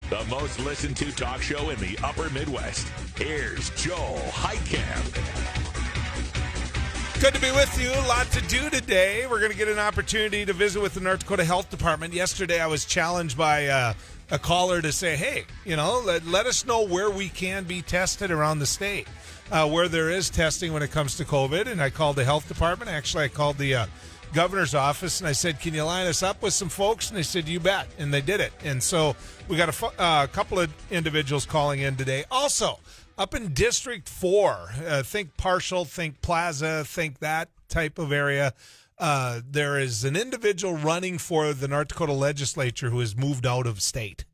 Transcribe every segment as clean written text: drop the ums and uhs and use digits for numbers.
The most listened to talk show in the upper Midwest. Here's Joel Heitkamp. Good to be with you. A lot to do today. We're going to get an opportunity to visit with the North Dakota Health Department. Yesterday I was challenged by a caller to say, hey, let us know where we can be tested around the state, where there is testing when it comes to COVID. And I called the health department. Actually, I called the governor's office, and I said, can you line us up with some folks? And they said, you bet. And they did it. And so we got a couple of individuals calling in today. Also, up in District 4, think Partial, think Plaza, think that type of area, there is an individual running for the North Dakota legislature who has moved out of state.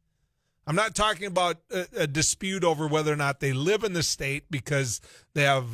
I'm not talking about a dispute over whether or not they live in the state because they have,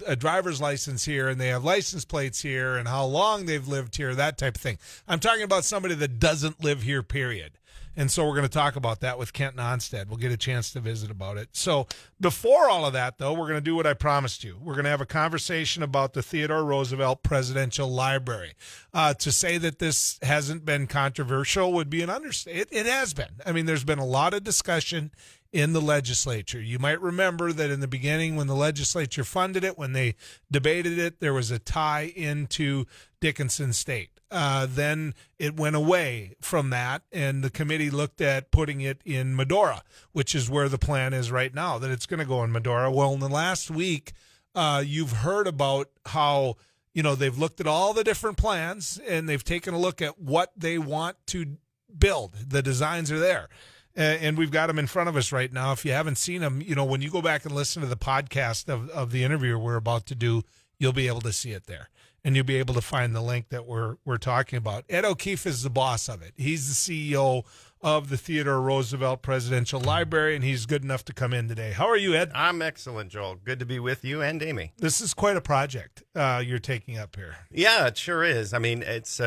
a driver's license here and they have license plates here and how long they've lived here, that type of thing. I'm talking about somebody that doesn't live here, period. And so we're going to talk about that with Kent Nonstead. We'll get a chance to visit about it. So before all of that, though, we're going to do what I promised you. We're going to have a conversation about the Theodore Roosevelt Presidential Library. To say that this hasn't been controversial would be an understatement. It has been. I mean, there's been a lot of discussion in the legislature. You might remember that in the beginning when the legislature funded it, when they debated it, there was a tie into Dickinson State. Then it went away from that, and the committee looked at putting it in Medora, which is where the plan is right now, that it's going to go in Medora. Well, in the last week, you've heard about how, they've looked at all the different plans, and they've taken a look at what they want to build. The designs are there. And we've got them in front of us right now. If you haven't seen them, when you go back and listen to the podcast of the interview we're about to do, you'll be able to see it there. And you'll be able to find the link that we're talking about. Ed O'Keefe is the boss of it. He's the CEO of the Theodore Roosevelt Presidential Library, and he's good enough to come in today. How are you, Ed? I'm excellent, Joel. Good to be with you and Amy. This is quite a project you're taking up here. Yeah, it sure is. I mean, it's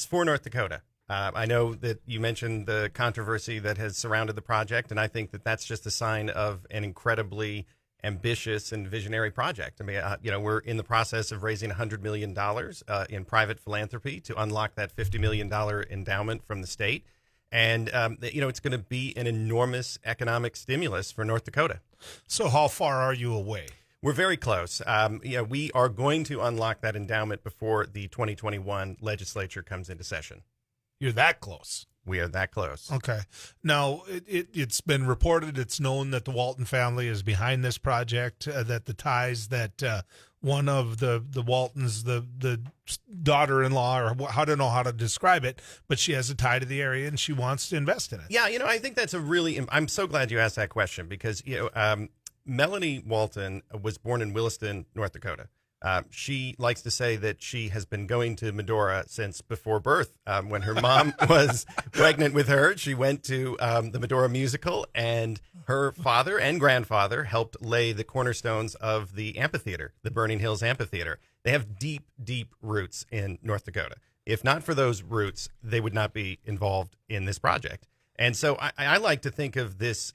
for North Dakota. I know that you mentioned the controversy that has surrounded the project, and I think that that's just a sign of an incredibly ambitious and visionary project. I mean, we're in the process of raising $100 million in private philanthropy to unlock that $50 million endowment from the state. And, it's going to be an enormous economic stimulus for North Dakota. So how far are you away? We're very close. We are going to unlock that endowment before the 2021 legislature comes into session. You're that close. We are that close. Okay. Now, it's been reported, it's known that the Walton family is behind this project, that the ties that one of the Waltons, the daughter-in-law, or I don't know how to describe it, but she has a tie to the area and she wants to invest in it. Yeah, I think that's I'm so glad you asked that question because, Melanie Walton was born in Williston, North Dakota. She likes to say that she has been going to Medora since before birth. When her mom was pregnant with her, she went to the Medora musical, and her father and grandfather helped lay the cornerstones of the amphitheater, the Burning Hills Amphitheater. They have deep, deep roots in North Dakota. If not for those roots, they would not be involved in this project. And so I like to think of this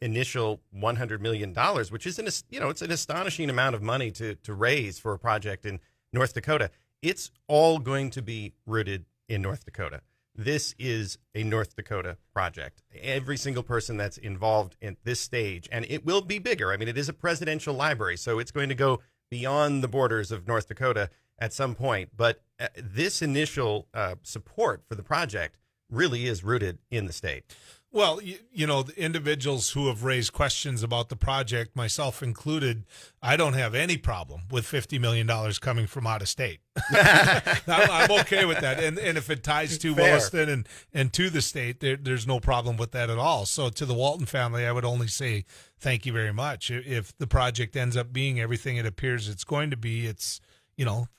initial $100 million, which is it's an astonishing amount of money to raise for a project in North Dakota. It's all going to be rooted in North Dakota. This is a North Dakota project. Every single person that's involved in this stage, and it will be bigger. I mean, it is a presidential library, so it's going to go beyond the borders of North Dakota at some point. But this initial support for the project really is rooted in the state. Well, the individuals who have raised questions about the project, myself included, I don't have any problem with $50 million coming from out of state. I'm okay with that. And if it ties to Fair. Williston and to the state, there's no problem with that at all. So to the Walton family, I would only say thank you very much. If the project ends up being everything it appears it's going to be, it's,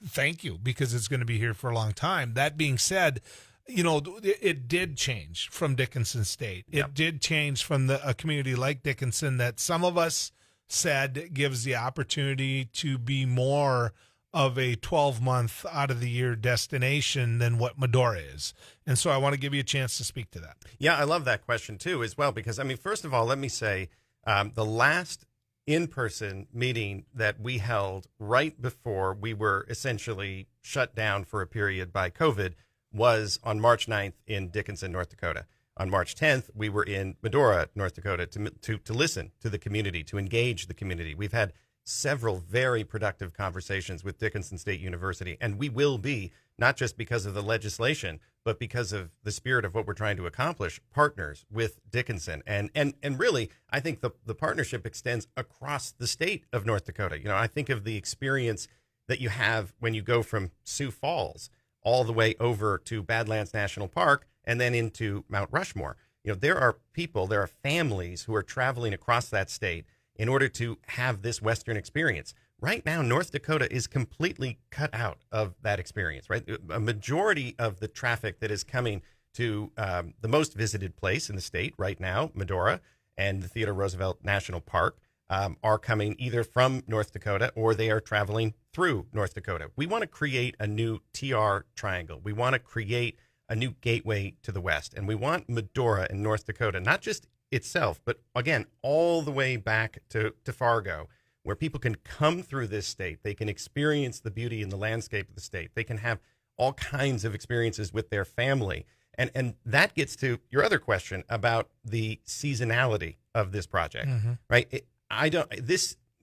thank you, because it's going to be here for a long time. That being said, it did change from Dickinson State. It did change from a community like Dickinson that some of us said gives the opportunity to be more of a 12-month out-of-the-year destination than what Medora is. And so I want to give you a chance to speak to that. Yeah, I love that question, too, as well, because, first of all, let me say the last in-person meeting that we held right before we were essentially shut down for a period by COVID was on March 9th in Dickinson, North Dakota. On March 10th, we were in Medora, North Dakota, to listen to the community, to engage the community. We've had several very productive conversations with Dickinson State University, and we will be, not just because of the legislation, but because of the spirit of what we're trying to accomplish, partners with Dickinson. And really, I think the partnership extends across the state of North Dakota. I think of the experience that you have when you go from Sioux Falls all the way over to Badlands National Park and then into Mount Rushmore. There are people, there are families who are traveling across that state in order to have this Western experience. Right now, North Dakota is completely cut out of that experience, right? A majority of the traffic that is coming to the most visited place in the state right now, Medora and the Theodore Roosevelt National Park, are coming either from North Dakota or they are traveling through North Dakota. We want to create a new TR triangle. We want to create a new gateway to the West. And we want Medora in North Dakota, not just itself, but again, all the way back to Fargo, where people can come through this state. They can experience the beauty and the landscape of the state. They can have all kinds of experiences with their family. And that gets to your other question about the seasonality of this project, right?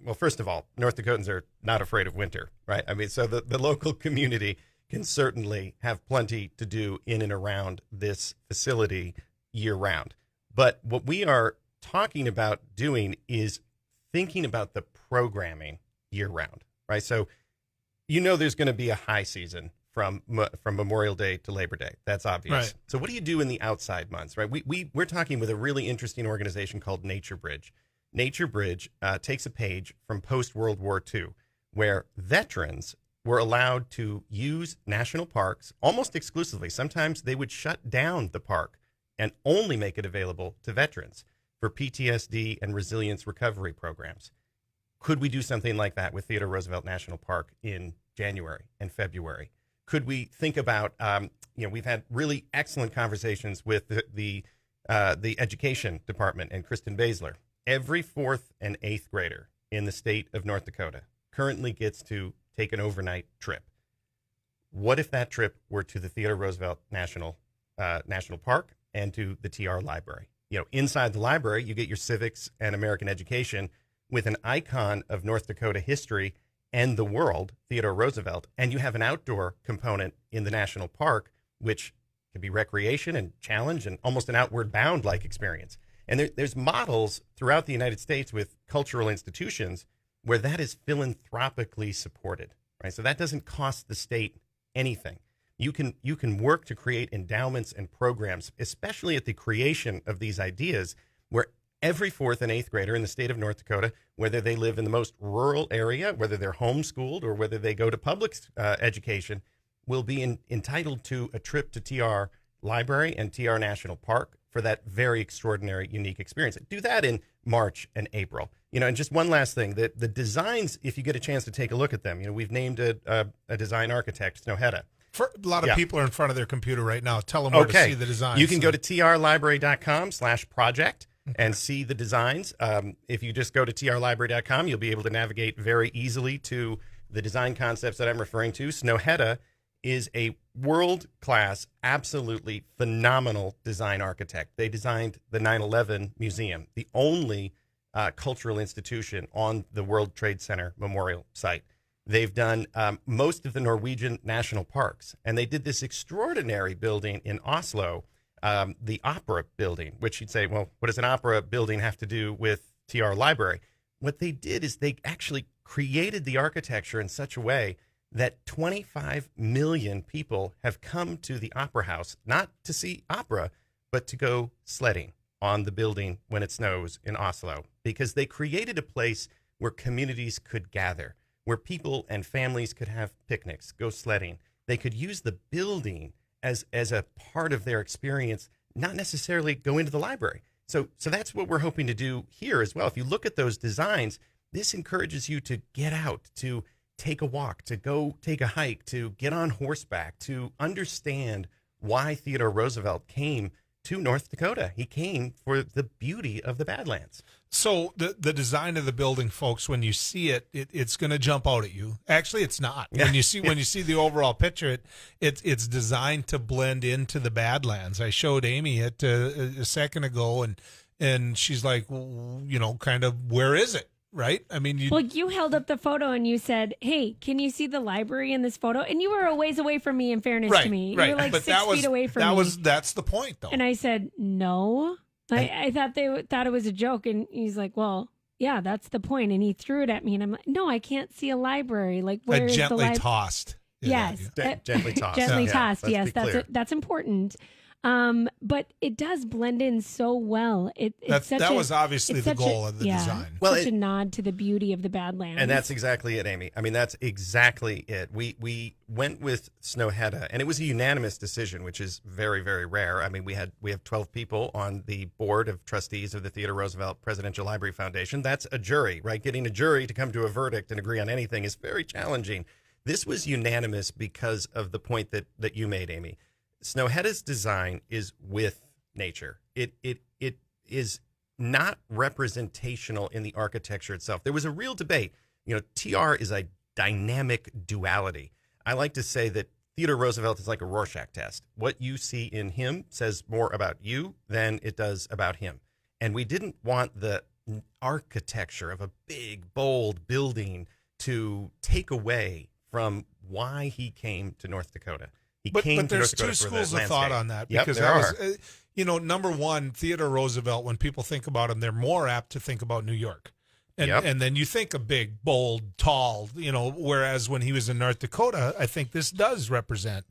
Well, first of all, North Dakotans are not afraid of winter, right? I mean, so the local community can certainly have plenty to do in and around this facility year round. But what we are talking about doing is thinking about the programming year round, right? So, there's going to be a high season from Memorial Day to Labor Day. That's obvious. Right. So what do you do in the outside months, right? We're talking with a really interesting organization called Nature Bridge. Nature Bridge takes a page from post-World War II, where veterans were allowed to use national parks almost exclusively. Sometimes they would shut down the park and only make it available to veterans for PTSD and resilience recovery programs. Could we do something like that with Theodore Roosevelt National Park in January and February? Could we think about, we've had really excellent conversations with the education department and Kristen Baszler. Every 4th and 8th grader in the state of North Dakota currently gets to take an overnight trip. What if that trip were to the Theodore Roosevelt National Park and to the TR Library? Inside the library, you get your civics and American education with an icon of North Dakota history and the world, Theodore Roosevelt, and you have an outdoor component in the national park, which can be recreation and challenge and almost an outward bound like experience. And there's models throughout the United States with cultural institutions where that is philanthropically supported, right? So that doesn't cost the state anything. You can work to create endowments and programs, especially at the creation of these ideas, where every 4th and 8th grader in the state of North Dakota, whether they live in the most rural area, whether they're homeschooled or whether they go to public education, will be entitled to a trip to TR Library and TR National Park for that very extraordinary, unique experience. Do that in March and April. And just one last thing, the designs, if you get a chance to take a look at them, we've named a design architect, Snohetta. A lot of people are in front of their computer right now. Tell them where to see the designs. You can go to trlibrary.com/project and see the designs. If you just go to trlibrary.com, you'll be able to navigate very easily to the design concepts that I'm referring to. Snohetta is a world-class, absolutely phenomenal design architect. They designed the 9/11 Museum, the only cultural institution on the World Trade Center Memorial site. They've done most of the Norwegian national parks, and they did this extraordinary building in Oslo, the Opera Building, which you'd say, well, what does an opera building have to do with TR Library? What they did is they actually created the architecture in such a way that 25 million people have come to the Opera House, not to see opera, but to go sledding on the building when it snows in Oslo, because they created a place where communities could gather, where people and families could have picnics, go sledding. They could use the building as a part of their experience, not necessarily go into the library. So that's what we're hoping to do here as well. If you look at those designs, this encourages you to get out, to take a walk, to go take a hike, to get on horseback, to understand why Theodore Roosevelt came to North Dakota. He came for the beauty of the Badlands. So the design of the building, folks, when you see it, it's going to jump out at you. Actually, it's not. When you see the overall picture, it's designed to blend into the Badlands. I showed Amy it a second ago, and she's like, kind of, where is it? Right? I mean, you held up the photo and you said, "Hey, can you see the library in this photo?" And you were a ways away from me. In fairness to me, you were like but 6 feet away from me. That's the point, though. And I said, "No." I thought they thought it was a joke, and he's like, "Well, yeah, that's the point." And he threw it at me, and I'm like, "No, I can't see a library. Like, where is the library?" Tossed. Yes, gently tossed. Gently tossed. Yes, that's important. But it does blend in so well. That was obviously the goal of the design. Well, such a nod to the beauty of the Badlands. And that's exactly it, Amy. I mean, that's exactly it. We went with Snøhetta, and it was a unanimous decision, which is very, very rare. I mean, we have 12 people on the board of trustees of the Theodore Roosevelt Presidential Library Foundation. That's a jury, right? Getting a jury to come to a verdict and agree on anything is very challenging. This was unanimous because of the point that you made, Amy. Snøhetta's design is with nature. It is not representational in the architecture itself. There was a real debate. TR is a dynamic duality. I like to say that Theodore Roosevelt is like a Rorschach test. What you see in him says more about you than it does about him. And we didn't want the architecture of a big, bold building to take away from why he came to North Dakota. But there's two schools of thought on that, because number one, Theodore Roosevelt, when people think about him, they're more apt to think about New York. And then you think a big, bold, tall, whereas when he was in North Dakota, I think this does represent.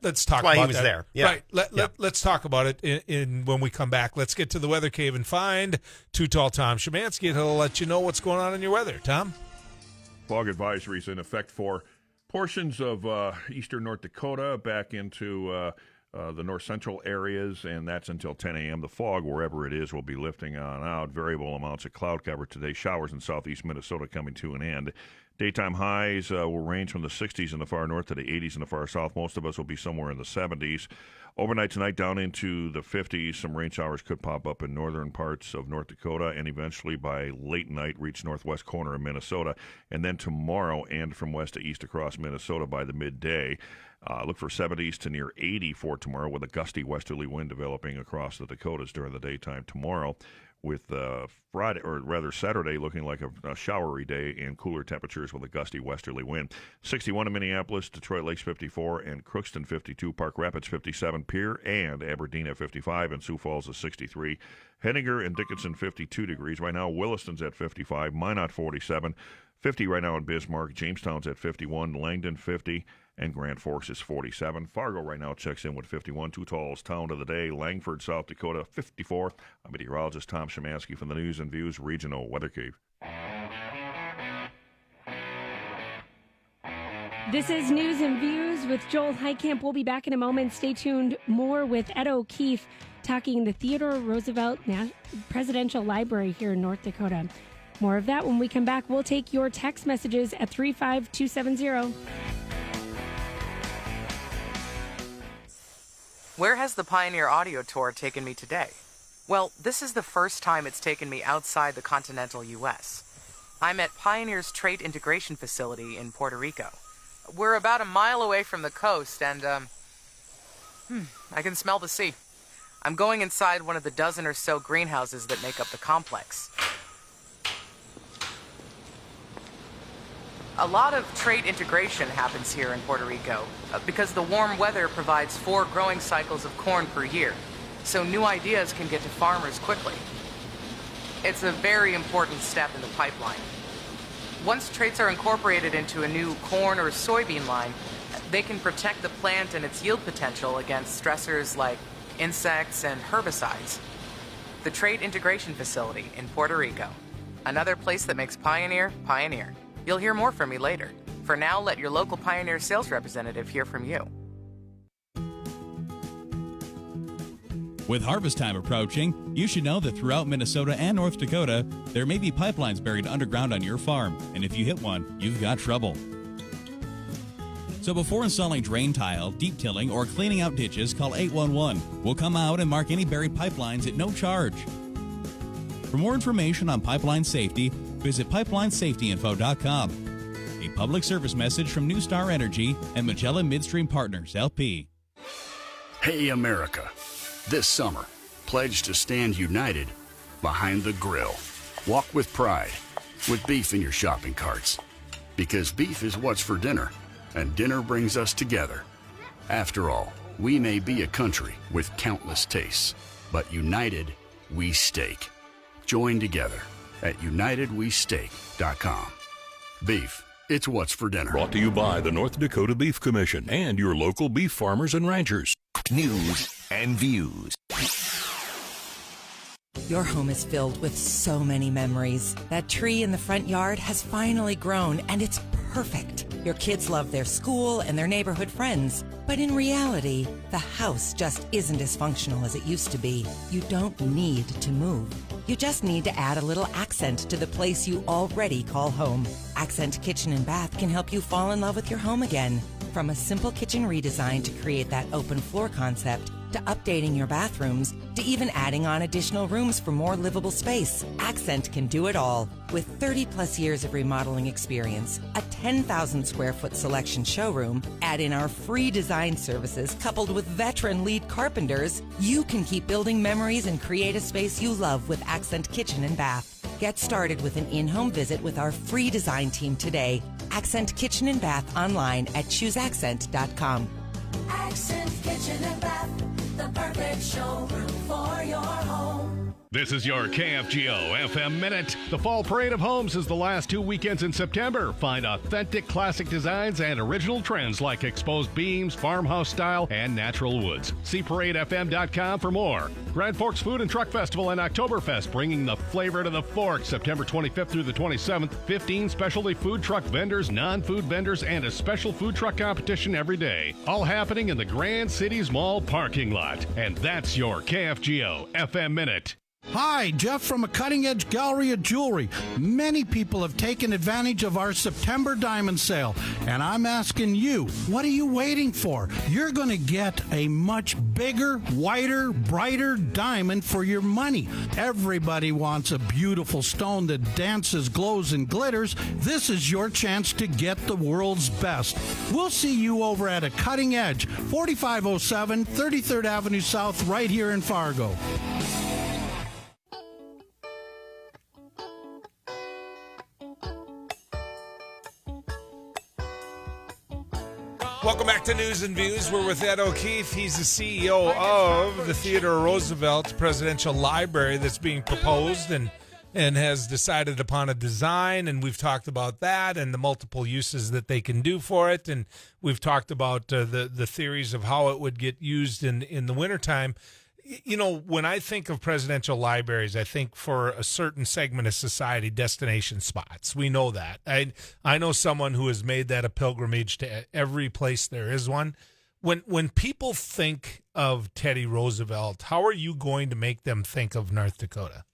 Let's talk about that. Why he was there. Yeah. Right. Let's talk about it when we come back. Let's get to the weather cave and find Too Tall Tom Szymanski. He'll let you know what's going on in your weather. Tom? Fog advisories in effect for portions of eastern North Dakota back into the north central areas, and that's until 10 a.m. The fog, wherever it is, will be lifting on out. Variable amounts of cloud cover today. Showers in southeast Minnesota coming to an end. Daytime highs will range from the 60s in the far north to the 80s in the far south. Most of us will be somewhere in the 70s. Overnight tonight down into the 50s. Some rain showers could pop up in northern parts of North Dakota and eventually by late night reach northwest corner of Minnesota. And then tomorrow and from west to east across Minnesota by the midday. Look for 70s to near 80 for tomorrow with a gusty westerly wind developing across the Dakotas during the daytime tomorrow, with Saturday looking like a showery day and cooler temperatures with a gusty westerly wind. 61 in Minneapolis, Detroit Lakes 54, and Crookston 52, Park Rapids 57, Pierre and Aberdeen at 55, and Sioux Falls is 63. Henninger and Dickinson 52 degrees. Right now, Williston's at 55, Minot 47, 50 right now in Bismarck, Jamestown's at 51, Langdon 50, and Grand Forks is 47. Fargo right now checks in with 51. Too Tall's town of the day. Langford, South Dakota, 54. I'm meteorologist Tom Szymanski from the News and Views Regional Weather Cave. This is News and Views with Joel Heitkamp. We'll be back in a moment. Stay tuned. More with Ed O'Keefe talking the Theodore Roosevelt Presidential Library here in North Dakota. More of that when we come back. We'll take your text messages at 35270. Where has the Pioneer Audio Tour taken me today? Well, this is the first time it's taken me outside the continental U.S. I'm at Pioneer's Trait Integration Facility in Puerto Rico. We're about a mile away from the coast, and, I can smell the sea. I'm going inside one of the dozen or so greenhouses that make up the complex. A lot of trait integration happens here in Puerto Rico because the warm weather provides 4 growing cycles of corn per year, so new ideas can get to farmers quickly. It's a very important step in the pipeline. Once traits are incorporated into a new corn or soybean line, they can protect the plant and its yield potential against stressors like insects and herbicides. The Trait Integration Facility in Puerto Rico. Another place that makes Pioneer, Pioneer. You'll hear more from me later. For now, let your local Pioneer sales representative hear from you. With harvest time approaching, you should know that throughout Minnesota and North Dakota, there may be pipelines buried underground on your farm, and if you hit one, you've got trouble. So before installing drain tile, deep tilling, or cleaning out ditches, call 811. We'll come out and mark any buried pipelines at no charge. For more information on pipeline safety, visit pipeline-safety-info.com. A public service message from New Star Energy and Magellan Midstream Partners, LP. Hey, America. This summer, pledge to stand united behind the grill. Walk with pride, with beef in your shopping carts. Because beef is what's for dinner, and dinner brings us together. After all, we may be a country with countless tastes, but united, we steak. Join together at unitedwesteak.com. Beef, it's what's for dinner. Brought to you by the North Dakota Beef Commission and your local beef farmers and ranchers. News and views. Your home is filled with so many memories. That tree in the front yard has finally grown, and it's perfect. Your kids love their school and their neighborhood friends. But in reality, the house just isn't as functional as it used to be. You don't need to move. You just need to add a little accent to the place you already call home. Accent Kitchen and Bath can help you fall in love with your home again. From a simple kitchen redesign to create that open floor concept, to updating your bathrooms, to even adding on additional rooms for more livable space, Accent can do it all. With 30 plus years of remodeling experience, a 10,000 square foot selection showroom, add in our free design services coupled with veteran lead carpenters, you can keep building memories and create a space you love with Accent Kitchen and Bath. Get started with an in-home visit with our free design team today. Accent Kitchen and Bath online at chooseaccent.com. Accent Kitchen and Bath, the perfect showroom for your home. This is your KFGO FM Minute. The Fall Parade of Homes is the last 2 weekends in September. Find authentic classic designs and original trends like exposed beams, farmhouse style, and natural woods. See ParadeFM.com for more. Grand Forks Food and Truck Festival and Oktoberfest, bringing the flavor to the Fork, September 25th through the 27th. 15 specialty food truck vendors, non-food vendors, and a special food truck competition every day. All happening in the Grand Cities Mall parking lot. And that's your KFGO FM Minute. Hi, Jeff from a Cutting Edge Gallery of Jewelry. Many people have taken advantage of our September diamond sale, and I'm asking you, what are you waiting for? You're going to get a much bigger, whiter, brighter diamond for your money. Everybody wants a beautiful stone that dances, glows, and glitters. This is your chance to get the world's best. We'll see you over at a Cutting Edge, 4507 33rd Avenue South, right here in Fargo. Welcome back to News and Views. We're with Ed O'Keefe. He's the CEO of the Theodore Roosevelt Presidential Library that's being proposed and has decided upon a design, and we've talked about that and the multiple uses that they can do for it, and we've talked about the theories of how it would get used in the wintertime. You know, when I think of presidential libraries, I think for a certain segment of society, destination spots. We know that. I know someone who has made that a pilgrimage to every place there is one. When people think of Teddy Roosevelt, how are you going to make them think of North Dakota?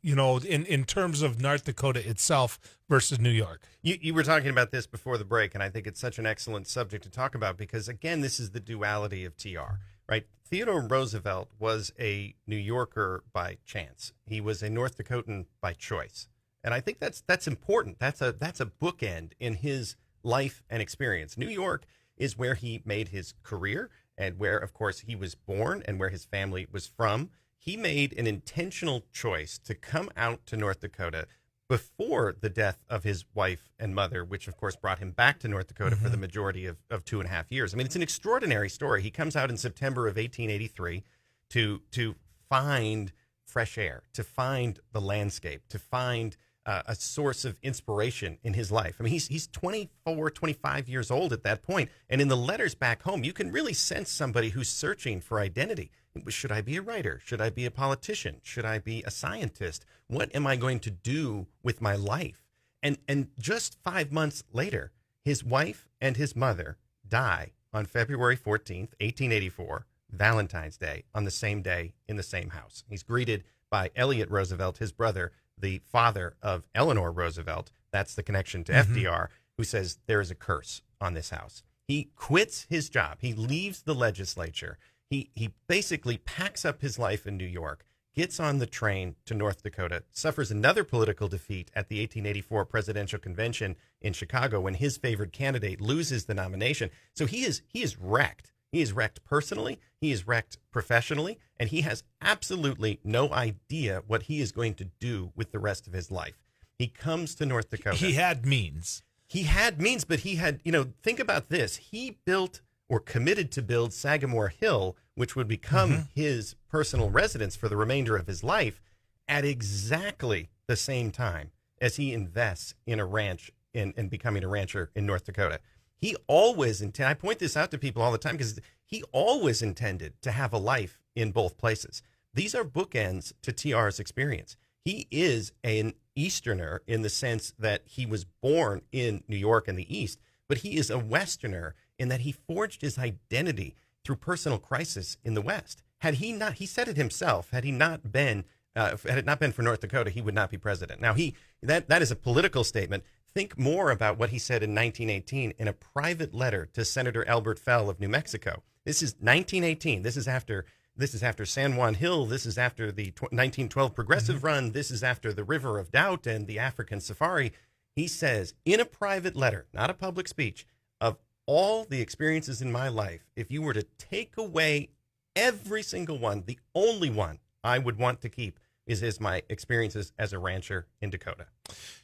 You know, in terms of North Dakota itself versus New York. You were talking about this before the break, and I think it's such an excellent subject to talk about because, again, this is the duality of TR, right? Theodore Roosevelt was a New Yorker by chance. He was a North Dakotan by choice. And I think that's important. That's a bookend in his life and experience. New York is where he made his career and where, of course, he was born and where his family was from. He made an intentional choice to come out to North Dakota before the death of his wife and mother, which, of course, brought him back to North Dakota for the majority of 2.5 years. I mean, it's an extraordinary story. He comes out in September of 1883 to find fresh air, to find the landscape, to find a source of inspiration in his life. I mean, he's 24, 25 years old at that point. And in the letters back home, you can really sense somebody who's searching for identity. Should I be a writer? Should I be a politician? Should I be a scientist? What am I going to do with my life? And just 5 months later, his wife and his mother die on February 14th, 1884, Valentine's Day, on the same day in the same house. He's greeted by Elliott Roosevelt, his brother, the father of Eleanor Roosevelt. That's the connection to FDR. who says there is a curse on this house. He quits his job. He leaves the legislature. He basically packs up his life in New York, gets on the train to North Dakota, suffers another political defeat at the 1884 presidential convention in Chicago when his favored candidate loses the nomination. So he is wrecked. He is wrecked personally, he is wrecked professionally, and he has absolutely no idea what he is going to do with the rest of his life. He comes to North Dakota. He had means. He had means, but he had, think about this. He built or committed to build Sagamore Hill, which would become his personal residence for the remainder of his life, at exactly the same time as he invests in a ranch and becoming a rancher in North Dakota. He always I point this out to people all the time because he always intended to have a life in both places. These are bookends to TR's experience. He is an Easterner in the sense that he was born in New York and the East, but he is a Westerner in that he forged his identity through personal crisis in the West. Had he not, he said it himself, had it not been for North Dakota, he would not be president. Now, that is a political statement. Think more about what he said in 1918 in a private letter to Senator Albert Fell of New Mexico. This is 1918. This is after San Juan Hill. This is after the 1912 Progressive Run. This is after the River of Doubt and the African Safari. He says in a private letter, not a public speech, of all the experiences in my life, if you were to take away every single one, the only one I would want to keep is my experiences as a rancher in Dakota.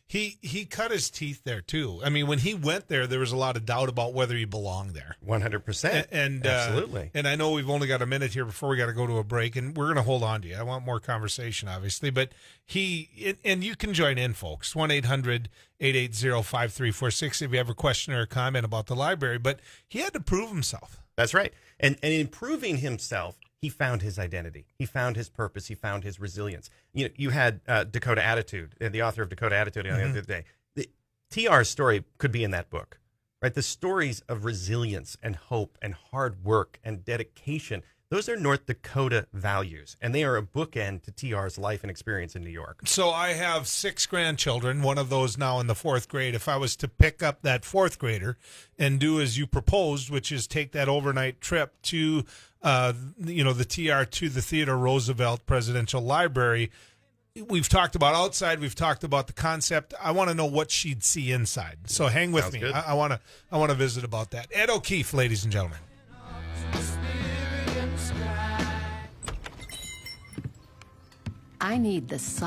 He cut his teeth there too. I mean, when he went there was a lot of doubt about whether he belonged there. 100%. And absolutely. And I know we've only got a minute here before we got to go to a break, and we're going to hold on to you. I want more conversation, obviously, but and you can join in, folks. 1-800-880-5346 if you have a question or a comment about the library. But he had to prove himself. That's right. And in proving himself, he found his identity. He found his purpose. He found his resilience. You had Dakota Attitude, the author of Dakota Attitude, the other day. TR's story could be in that book, right? The stories of resilience and hope and hard work and dedication, those are North Dakota values, and they are a bookend to TR's life and experience in New York. So I have 6 grandchildren, one of those now in the 4th grade. If I was to pick up that 4th grader and do as you proposed, which is take that overnight trip to the TR to the Theodore Roosevelt Presidential Library. We've talked about outside. We've talked about the concept. I want to know what she'd see inside. So hang with Sounds me. good. I want to visit about that. Ed O'Keefe, ladies and gentlemen. I need the soft.